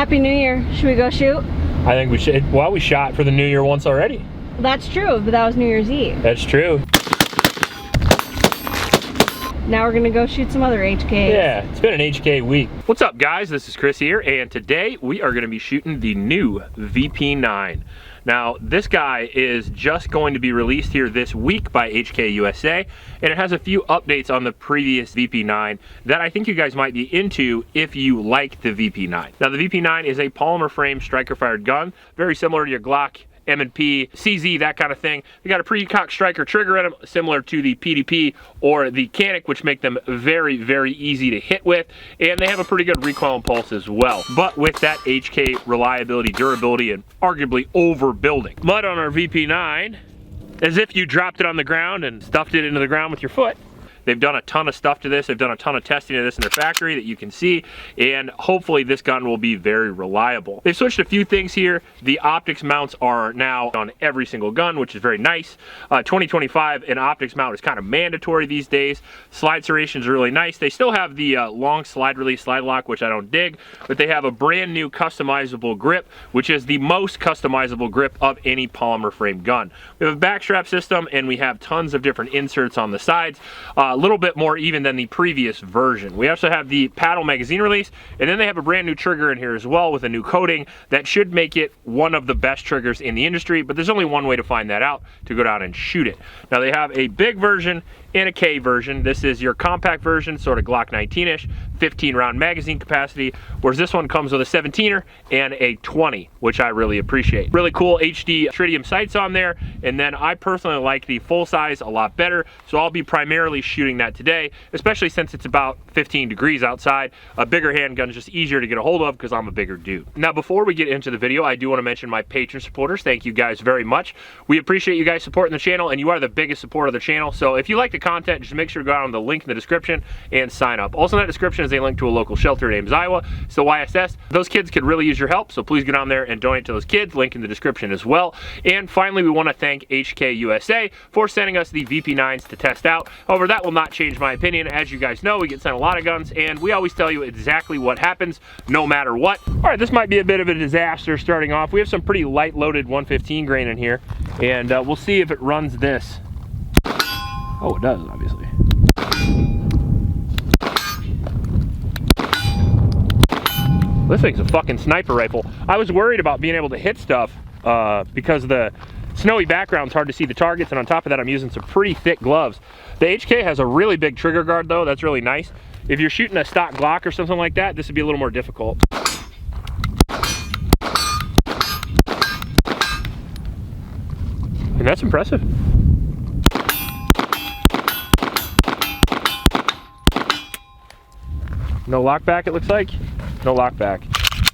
Happy New Year. Should we go shoot? I think we should. Well, we shot for the New Year once already. That's true, but that was New Year's Eve. That's true. Now we're gonna go shoot some other HKs. Yeah, it's been an HK week. What's up, guys? This is Chris here, and today we are gonna be shooting the new VP9. Now, this guy is just going to be released here this week by H&K USA, and it has a few updates on the previous VP9 that I think you guys might be into if you like the VP9. Now, the VP9 is a polymer frame striker-fired gun, very similar to your Glock, M&P, CZ, that kind of thing. They got a pre-cocked striker trigger in them, similar to the PDP or the Canic, which make them very, very easy to hit with, and they have a pretty good recoil and pulse as well. But with that HK reliability, durability, and arguably overbuilding. Mud on our VP9, as if you dropped it on the ground and stuffed it into the ground with your foot. They've done a ton of stuff to this. They've done a ton of testing of this in their factory that you can see, and hopefully this gun will be very reliable. They've switched a few things here. The optics mounts are now on every single gun, which is very nice. 2025, an optics mount is kind of mandatory these days. Slide serrations are really nice. They still have the long slide release slide lock, which I don't dig, but they have a brand new customizable grip, which is the most customizable grip of any polymer frame gun. We have a backstrap system, and we have tons of different inserts on the sides. A little bit more even than the previous version. We also have the paddle magazine release, and then they have a brand new trigger in here as well with a new coating that should make it one of the best triggers in the industry, but there's only one way to find that out: to go down and shoot it. Now, they have a big version and a K version. This is your compact version, sort of Glock 19-ish, 15 round magazine capacity, whereas this one comes with a 17er and a 20, which I really appreciate. Really cool HD tritium sights on there, and then I personally like the full size a lot better, so I'll be primarily shooting that today, especially since it's about 15 degrees outside. A bigger handgun is just easier to get a hold of because I'm a bigger dude. Now, before we get into the video, I do want to mention my Patreon supporters. Thank you guys very much. We appreciate you guys supporting the channel, and you are the biggest supporter of the channel, so if you like the content, just make sure to go down to the link in the description and sign up. Also in that description is a link to a local shelter in Ames, Iowa. So YSS, those kids could really use your help, so please get on there and donate to those kids. Link in the description as well. And finally, we want to thank H&K USA for sending us the VP9s to test out. However, that will not change my opinion. As you guys know, we get sent a lot of guns, and we always tell you exactly what happens no matter what. All right, this might be a bit of a disaster starting off. We have some pretty light loaded 115 grain in here, and we'll see if it runs this. Oh, it does, obviously. This thing's a fucking sniper rifle. I was worried about being able to hit stuff because the snowy background's hard to see the targets, and on top of that, I'm using some pretty thick gloves. The HK has a really big trigger guard, though. That's really nice. If you're shooting a stock Glock or something like that, this would be a little more difficult. And that's impressive. No lockback, it looks like. No lockback.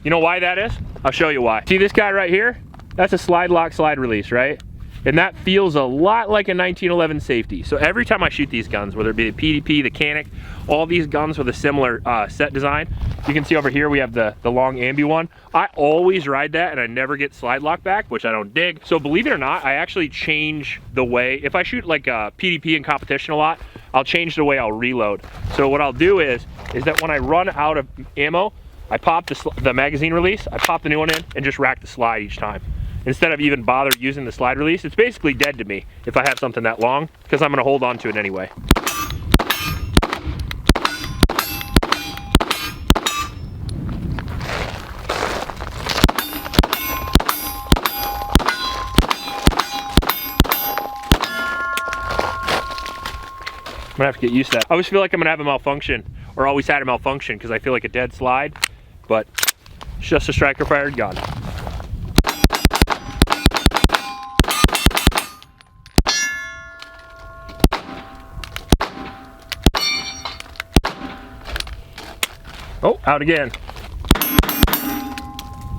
You know why that is? I'll show you why. See this guy right here? That's a slide lock, slide release, right? And that feels a lot like a 1911 safety. So every time I shoot these guns, whether it be the PDP, the Canic, all these guns with a similar set design, you can see over here we have the long ambi one. I always ride that, and I never get slide lock back, which I don't dig. So believe it or not, I actually change the way, if I shoot like a PDP in competition a lot, I'll change the way I'll reload. So what I'll do is that when I run out of ammo, I pop the magazine release, I pop the new one in, and just rack the slide each time, instead of even bother using the slide release. It's basically dead to me if I have something that long, because I'm going to hold on to it anyway. I'm gonna have to get used to that. I always feel like I'm gonna have a malfunction, or always had a malfunction, because I feel like a dead slide, but it's just a striker fired gun. Oh, out again.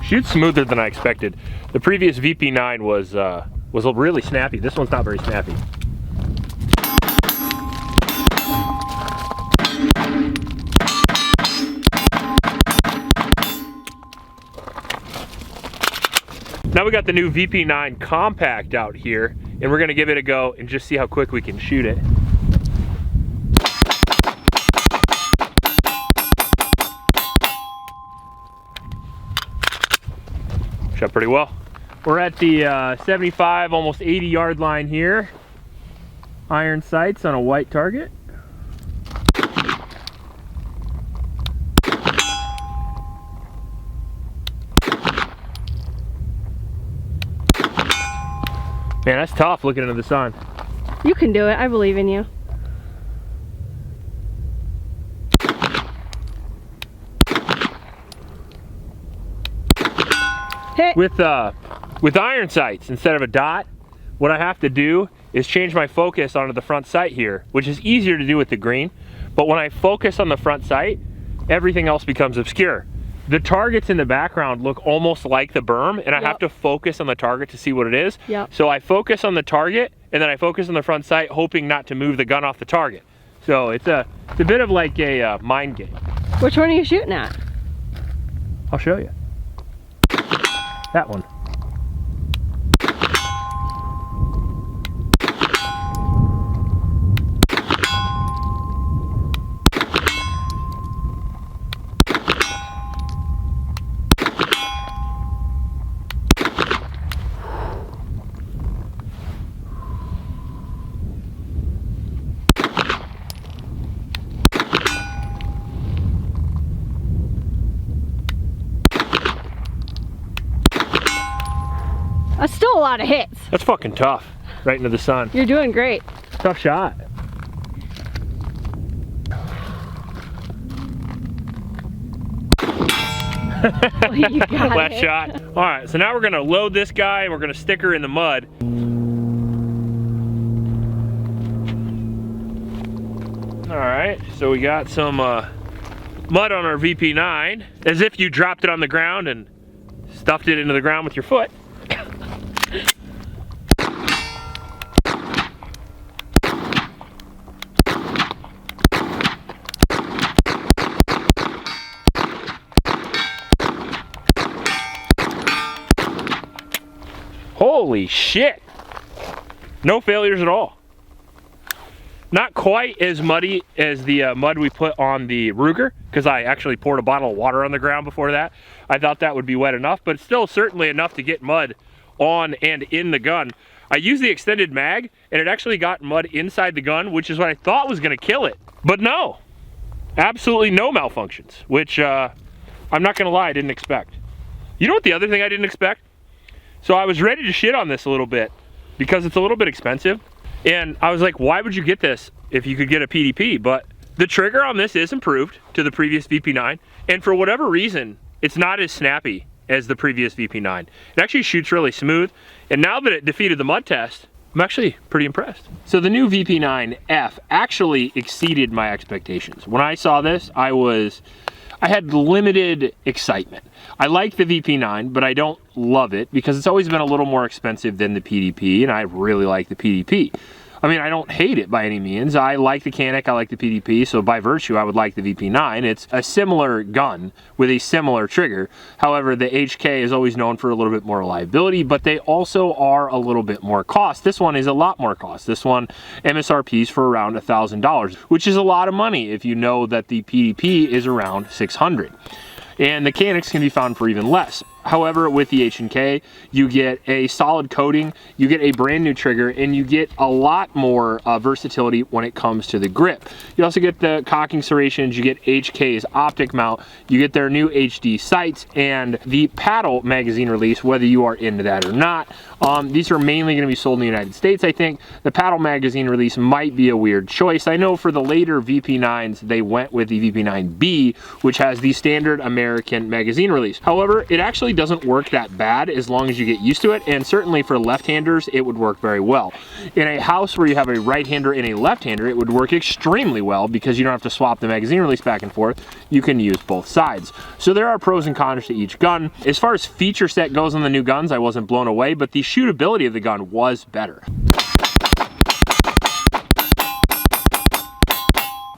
Shoots smoother than I expected. The previous VP9 was really snappy. This one's not very snappy. Now we got the new VP9 Compact out here, and we're gonna give it a go and just see how quick we can shoot it. Shot pretty well. We're at the 75, almost 80 yard line here. Iron sights on a white target. Man, that's tough looking into the sun. You can do it. I believe in you. Hit. With iron sights, instead of a dot, what I have to do is change my focus onto the front sight here, which is easier to do with the green. But when I focus on the front sight, everything else becomes obscure. The targets in the background look almost like the berm, and I have to focus on the target to see what it is. Yep. So I focus on the target, and then I focus on the front sight, hoping not to move the gun off the target. So it's a bit of like a mind game. Which one are you shooting at? I'll show you. That one. That's still a lot of hits. That's fucking tough. Right into the sun. You're doing great. Tough shot. Oh, you got Last it. shot. All right, so now we're gonna load this guy. We're gonna stick her in the mud. All right, so we got some mud on our VP9, as if you dropped it on the ground and stuffed it into the ground with your foot. Holy shit! No failures at all. Not quite as muddy as the mud we put on the Ruger, because I actually poured a bottle of water on the ground before that. I thought that would be wet enough, but still certainly enough to get mud on and in the gun. I used the extended mag, and it actually got mud inside the gun, which is what I thought was gonna kill it. But no, absolutely no malfunctions, which I'm not gonna lie, I didn't expect. You know what the other thing I didn't expect? So I was ready to shit on this a little bit because it's a little bit expensive. And I was like, why would you get this if you could get a PDP? But the trigger on this is improved to the previous VP9. And for whatever reason, it's not as snappy as the previous VP9. It actually shoots really smooth. And now that it defeated the mud test, I'm actually pretty impressed. So the new VP9F actually exceeded my expectations. When I saw this, I had limited excitement. I like the VP9, but I don't love it because it's always been a little more expensive than the PDP, and I really like the PDP. I mean, I don't hate it by any means. I like the Canic, I like the PDP, so by virtue, I would like the VP9. It's a similar gun with a similar trigger. However, the H&K is always known for a little bit more reliability, but they also are a little bit more cost. This one is a lot more cost. This one MSRP is for around $1,000, which is a lot of money if you know that the PDP is around $600. And the Canics can be found for even less. However, with the H&K, you get a solid coating, you get a brand new trigger, and you get a lot more versatility when it comes to the grip. You also get the cocking serrations, you get H&K's optic mount, you get their new HD sights, and the paddle magazine release, whether you are into that or not. These are mainly going to be sold in the United States, I think. The paddle magazine release might be a weird choice. I know for the later VP9s, they went with the VP9B, which has the standard American magazine release. However, it actually doesn't work that bad as long as you get used to it, and certainly for left-handers it would work very well. In a house where you have a right-hander and a left-hander, it would work extremely well because you don't have to swap the magazine release back and forth. You can use both sides. So there are pros and cons to each gun. As far as feature set goes on the new guns, I wasn't blown away, but the shootability of the gun was better.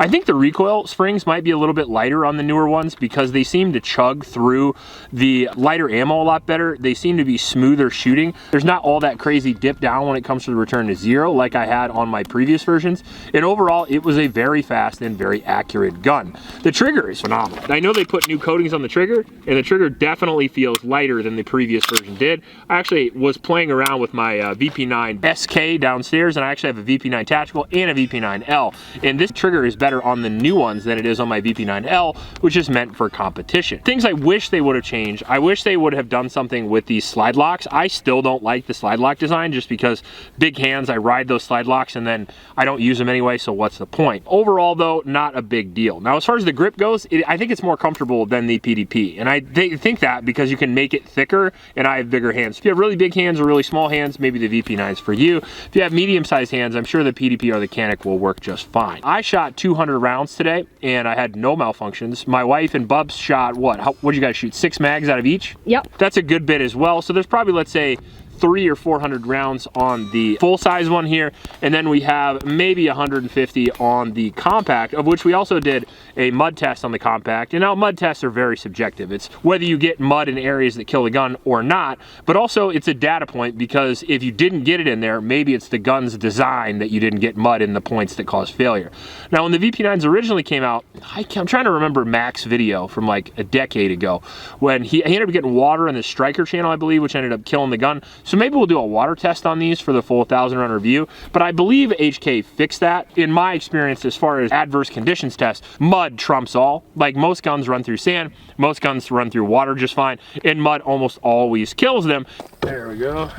I think the recoil springs might be a little bit lighter on the newer ones because they seem to chug through the lighter ammo a lot better. They seem to be smoother shooting. There's not all that crazy dip down when it comes to the return to zero like I had on my previous versions. And overall, it was a very fast and very accurate gun. The trigger is phenomenal. I know they put new coatings on the trigger, and the trigger definitely feels lighter than the previous version did. I actually was playing around with my VP9 SK downstairs, and I actually have a VP9 Tactical and a VP9L. And this trigger is better on the new ones than it is on my VP9L, which is meant for competition. Things I wish they would have changed. I wish they would have done something with these slide locks. I still don't like the slide lock design just because big hands, I ride those slide locks and then I don't use them anyway, so what's the point? Overall though, not a big deal. Now as far as the grip goes, I think it's more comfortable than the PDP, and I think that because you can make it thicker and I have bigger hands. If you have really big hands or really small hands, maybe the VP9 is for you. If you have medium-sized hands, I'm sure the PDP or the Canic will work just fine. I shot 200 rounds today and I had no malfunctions. My wife and Bubs shot what did you guys shoot? 6 mags out of each? Yep. That's a good bit as well. So there's probably, let's say, 300 or 400 rounds on the full size one here, and then we have maybe 150 on the compact, of which we also did a mud test on the compact. And now mud tests are very subjective. It's whether you get mud in areas that kill the gun or not, but also it's a data point because if you didn't get it in there, maybe it's the gun's design that you didn't get mud in the points that cause failure. Now when the VP9s originally came out, I'm trying to remember Mac's video from like a decade ago when he ended up getting water in the striker channel, I believe, which ended up killing the gun. So maybe we'll do a water test on these for the full 1,000 round review, but I believe H&K fixed that. In my experience, as far as adverse conditions test, mud trumps all. Like most guns run through sand, most guns run through water just fine, and mud almost always kills them. There we go.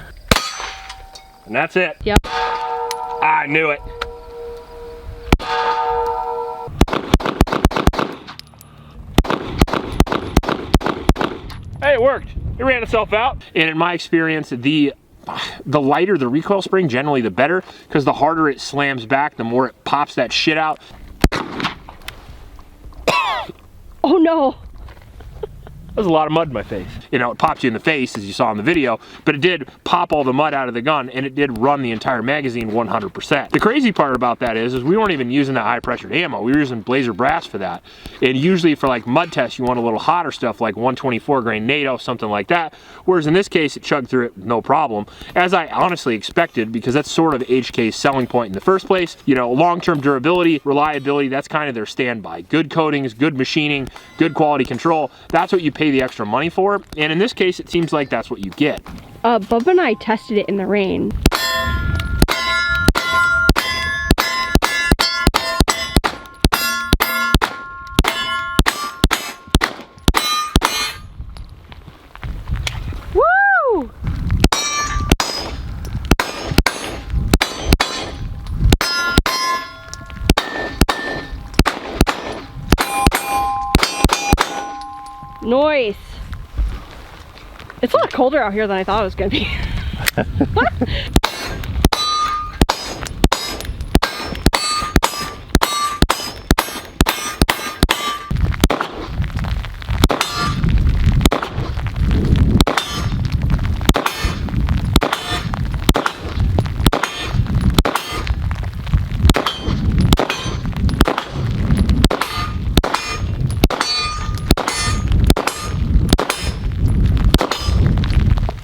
And that's it. Yep. I knew it. Hey, it worked. It ran itself out. And in my experience, the lighter the recoil spring, generally the better, because the harder it slams back, the more it pops that shit out. Oh no. There's a lot of mud in my face. You know, it popped you in the face, as you saw in the video, but it did pop all the mud out of the gun, and it did run the entire magazine 100%. The crazy part about that is we weren't even using that high-pressured ammo. We were using Blazer brass for that. And usually for like mud tests, you want a little hotter stuff like 124 grain NATO, something like that. Whereas in this case, it chugged through it no problem, as I honestly expected, because that's sort of H&K's selling point in the first place. You know, long-term durability, reliability, that's kind of their standby. Good coatings, good machining, good quality control. That's what you pay the extra money for, and in this case it seems like that's what you get. Bubba and I tested it in the rain. Woo! Nice. It's a lot colder out here than I thought it was gonna be.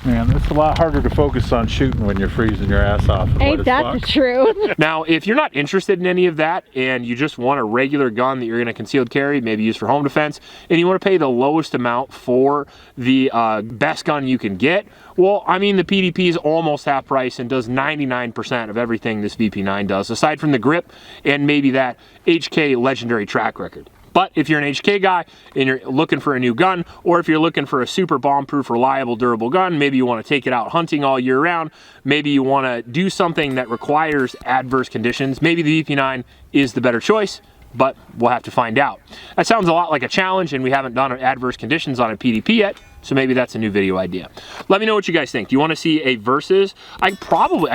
Man, it's a lot harder to focus on shooting when you're freezing your ass off. Ain't that the truth? Now, if you're not interested in any of that and you just want a regular gun that you're going to concealed carry, maybe use for home defense, and you want to pay the lowest amount for the best gun you can get, well, I mean, the PDP is almost half price and does 99% of everything this VP9 does, aside from the grip and maybe that H&K legendary track record. But if you're an H&K guy and you're looking for a new gun, or if you're looking for a super bomb-proof, reliable, durable gun, maybe you want to take it out hunting all year round, maybe you want to do something that requires adverse conditions, maybe the VP9 is the better choice, but we'll have to find out. That sounds a lot like a challenge, and we haven't done adverse conditions on a PDP yet, So maybe that's a new video idea. Let me know what you guys think. Do you want to see a versus? I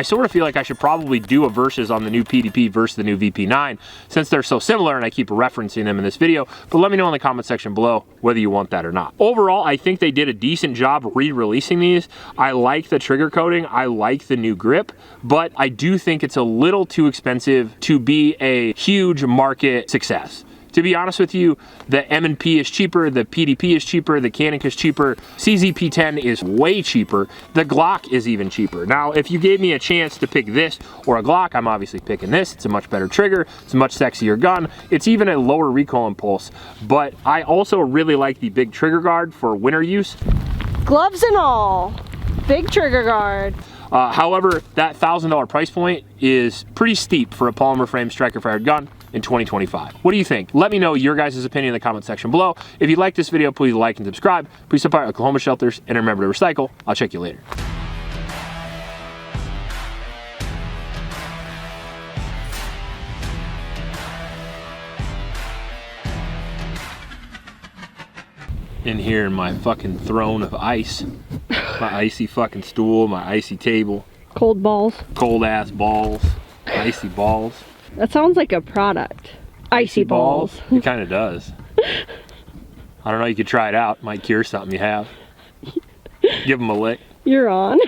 sort of feel like I should probably do a versus on the new PDP versus the new VP9 since they're so similar and I keep referencing them in this video. But let me know in the comment section below whether you want that or not. Overall, I think they did a decent job re-releasing these. I like the trigger coating. I like the new grip, but I do think it's a little too expensive to be a huge market success. To be honest with you, the M&P is cheaper, the PDP is cheaper, the Canik is cheaper, CZP-10 is way cheaper, the Glock is even cheaper. Now, if you gave me a chance to pick this or a Glock, I'm obviously picking this. It's a much better trigger, it's a much sexier gun, it's even a lower recoil impulse, but I also really like the big trigger guard for winter use. Gloves and all, big trigger guard. However, that $1,000 price point is pretty steep for a polymer frame striker fired gun in 2025. What do you think? Let me know your guys' opinion in the comment section below. If you like this video, please like and subscribe. Please support Oklahoma shelters and remember to recycle. I'll check you later. In here in my fucking throne of ice. My icy fucking stool, my icy table. Cold balls. Cold ass balls. Icy balls. That sounds like a product. Icy balls. It kind of does. I don't know, you could try it out. Might cure something you have. Give them a lick. You're on.